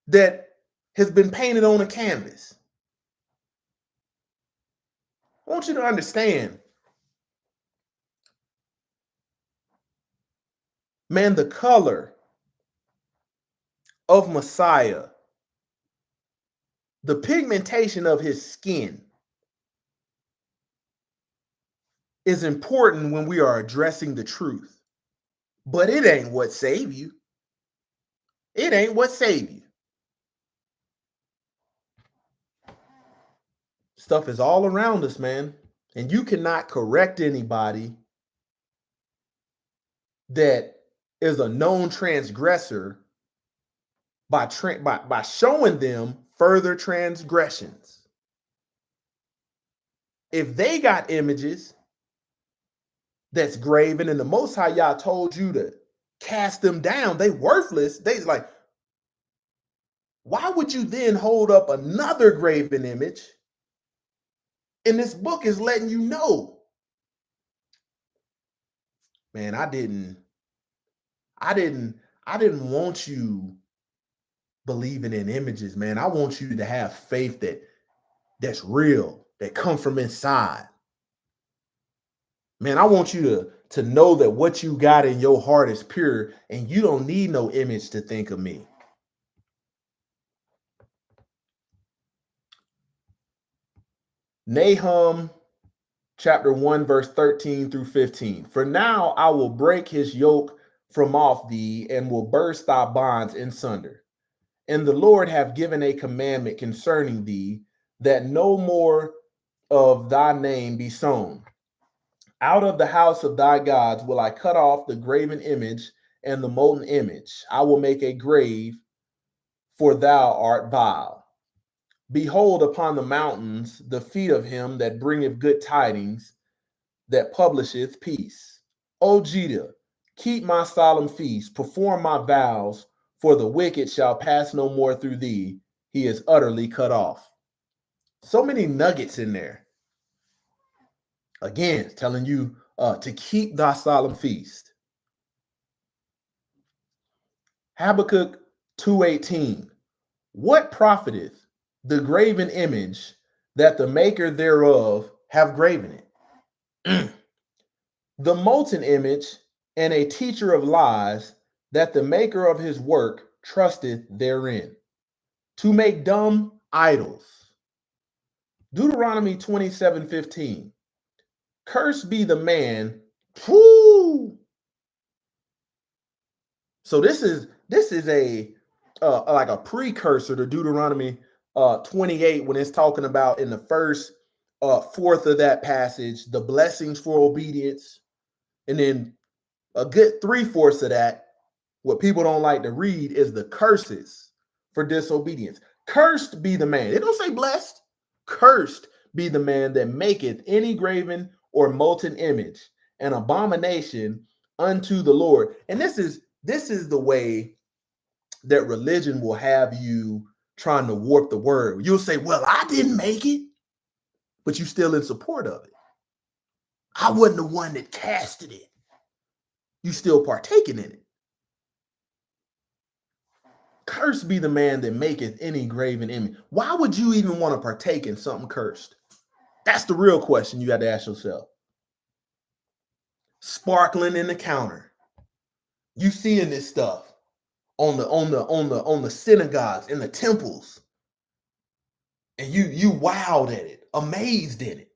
that has been painted on a canvas. I want you to understand, man, the color of Messiah, the pigmentation of his skin is important when we are addressing the truth. But it ain't what save you. It ain't what save you. Stuff is all around us, man. And you cannot correct anybody that is a known transgressor by showing them further transgressions. If they got images that's graven and the Most High Yah told you to cast them down, they worthless. They like, why would you then hold up another graven image? And this book is letting you know, man, I didn't want you believing in images, man. I want you to have faith that's real, that come from inside. Man, I want you to know that what you got in your heart is pure and you don't need no image to think of me. Nahum chapter 1, verse 13 through 15. For now I will break his yoke from off thee and will burst thy bonds in sunder. And the Lord hath given a commandment concerning thee, that no more of thy name be sown. Out of the house of thy gods will I cut off the graven image and the molten image. I will make a grave, for thou art vile. Behold upon the mountains the feet of him that bringeth good tidings, that publisheth peace. O Judah, keep my solemn feast, perform my vows, for the wicked shall pass no more through thee. He is utterly cut off. So many nuggets in there. Again, telling you to keep thy solemn feast. Habakkuk 2:18. What profiteth the graven image that the maker thereof have graven it? The molten image and a teacher of lies, that the maker of his work trusteth therein, to make dumb idols. Deuteronomy 27:15. Cursed be the man. Whoo! So this is a like a precursor to Deuteronomy 28, when it's talking about in the first fourth of that passage the blessings for obedience, and then a good 3/4 of that, what people don't like to read, is the curses for disobedience. Cursed be the man. It don't say blessed. Cursed be the man that maketh any graven or molten image, an abomination unto the Lord. And this is the way that religion will have you trying to warp the word. You'll say, well, I didn't make it, but you're still in support of it. I wasn't the one that casted it. You still partaking in it. Cursed be the man that maketh any graven image. Why would you even want to partake in something cursed? That's the real question you got to ask yourself. Sparkling in the counter. You seeing this stuff on the synagogues, in the temples, and you wowed at it, amazed at it.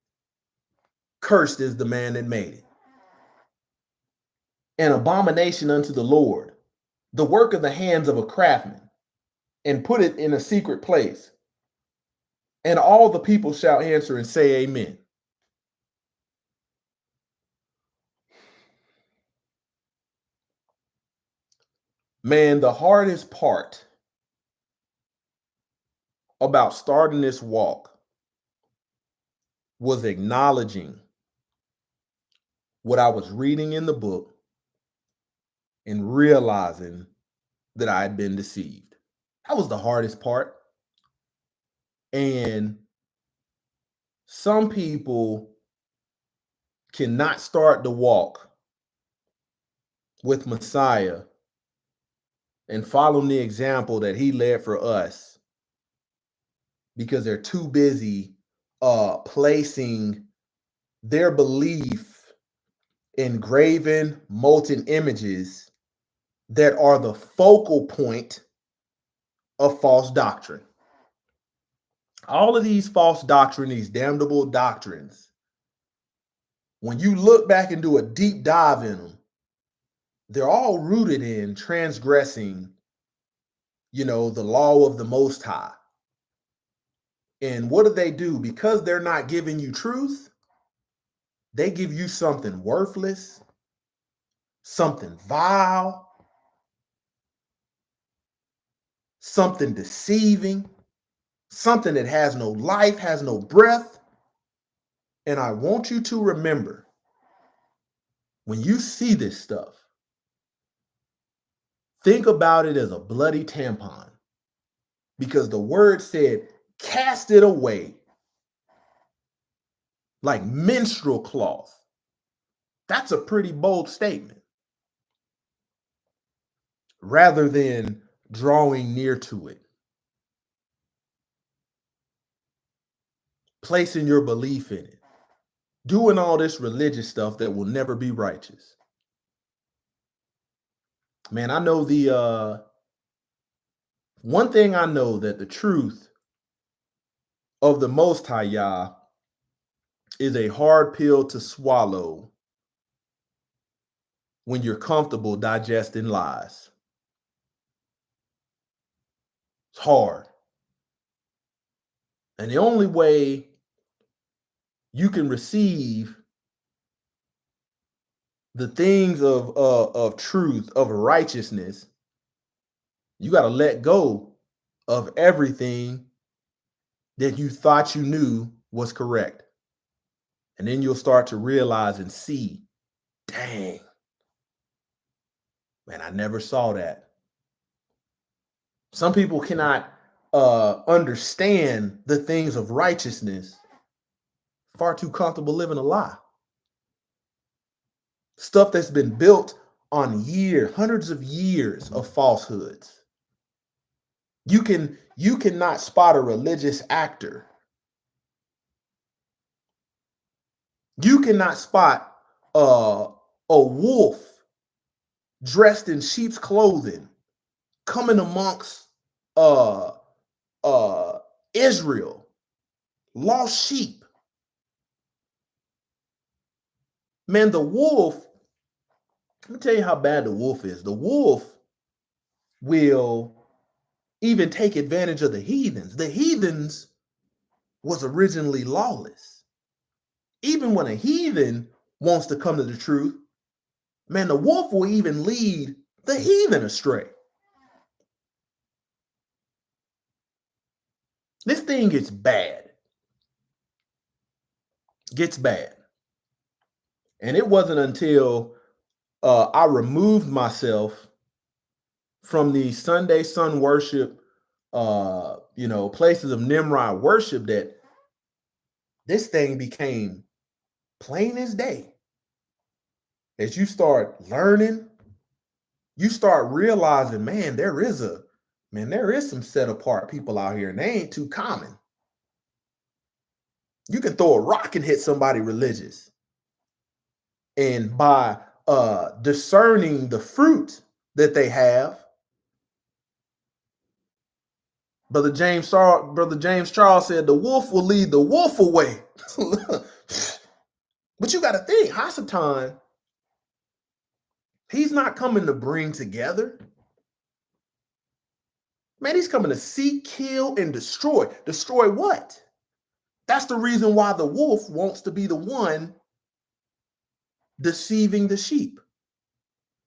Cursed is the man that made it. An abomination unto the Lord, the work of the hands of a craftsman, and put it in a secret place. And all the people shall answer and say, Amen. Man, the hardest part about starting this walk was acknowledging what I was reading in the book and realizing that I had been deceived. That was the hardest part. And some people cannot start the walk with Messiah and follow the example that he led for us because they're too busy placing their belief in graven molten images that are the focal point of false doctrine. All of these false doctrine, these damnable doctrines, when you look back and do a deep dive in them, they're all rooted in transgressing, the law of the Most High. And what do? Because they're not giving you truth, they give you something worthless, something vile, something deceiving, something that has no life, has no breath. And I want you to remember, when you see this stuff, think about it as a bloody tampon, because the word said, cast it away like menstrual cloth. That's a pretty bold statement. Rather than drawing near to it, placing your belief in it, doing all this religious stuff that will never be righteous. Man, I know one thing I know, that the truth of the Most High Yah is a hard pill to swallow when you're comfortable digesting lies. It's hard. And the only way you can receive the things of truth, of righteousness, you got to let go of everything that you thought you knew was correct. And then you'll start to realize and see, dang, man, I never saw that. Some people cannot understand the things of righteousness, far too comfortable living a lie. Stuff that's been built on hundreds of years of falsehoods. You cannot spot a religious actor. You cannot spot a wolf dressed in sheep's clothing coming amongst Israel, lost sheep. Man, the wolf, let me tell you how bad the wolf is. The wolf will even take advantage of the heathens. The heathens was originally lawless. Even when a heathen wants to come to the truth, man, the wolf will even lead the heathen astray. This thing gets bad. Gets bad. And it wasn't until I removed myself from the Sunday sun worship, places of Nimrod worship, that this thing became plain as day. As you start learning, you start realizing, man, there is some set apart people out here, and they ain't too common. You can throw a rock and hit somebody religious. And by discerning the fruit that they have, Brother James Charles said, the wolf will lead the wolf away. But you got to think, Hasatan, he's not coming to bring together. Man, he's coming to seek, kill, and destroy. Destroy what? That's the reason why the wolf wants to be the one deceiving the sheep.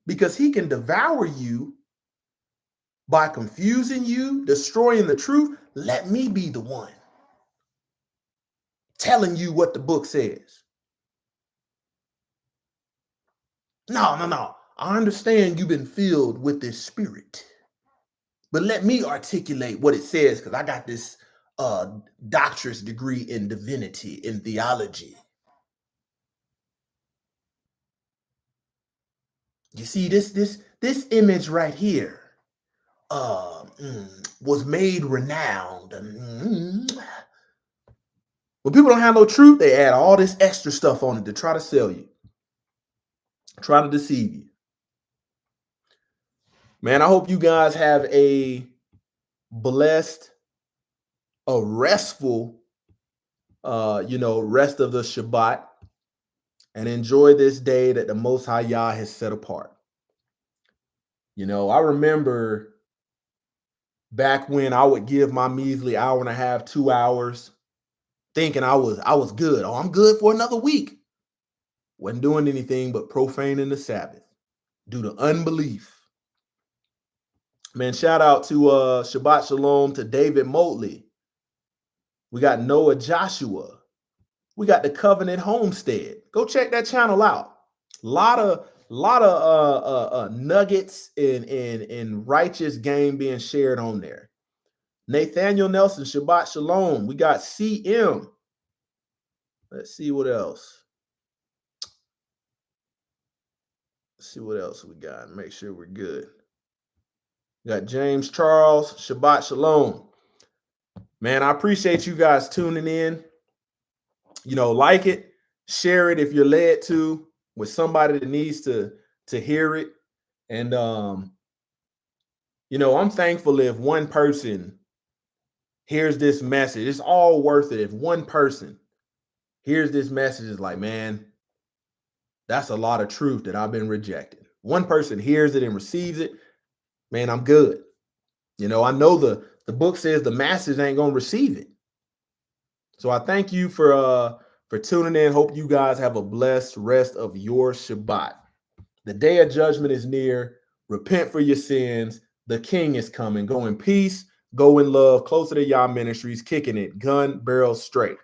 Because he can devour you by confusing you, destroying the truth. Let me be the one telling you what the book says. No. I understand you've been filled with this spirit, but let me articulate what it says because I got this doctorate degree in divinity, in theology. You see, this image right here was made renowned. When people don't have no truth, they add all this extra stuff on it to try to sell you, try to deceive you. Man, I hope you guys have a blessed, a restful, rest of the Shabbat, and enjoy this day that the Most High Yah has set apart. I remember back when I would give my measly hour and a half, 2 hours, thinking I was good. Oh, I'm good for another week. Wasn't doing anything but profaning the Sabbath due to unbelief. Man, shout out to Shabbat Shalom to David Motley. We got Noah Joshua. We got the Covenant Homestead. Go check that channel out. Lot of nuggets and righteous game being shared on there. Nathaniel Nelson, Shabbat Shalom. We got CM. Let's see what else. Let's see what else we got. Make sure we're good. We got James Charles, Shabbat Shalom. Man, I appreciate you guys tuning in. Like it, share it if you're led to with somebody that needs to hear it. And I'm thankful if one person hears this message. It's all worth it if one person hears this message. Is like, man, that's a lot of truth that I've been rejecting. One person hears it and receives it, man, I'm good. I know the book says the masses ain't gonna receive it. So I thank you for tuning in. Hope you guys have a blessed rest of your Shabbat. The day of judgment is near. Repent for your sins. The King is coming. Go in peace. Go in love. Closer to Yah Ministries. Kicking it gun barrel straight.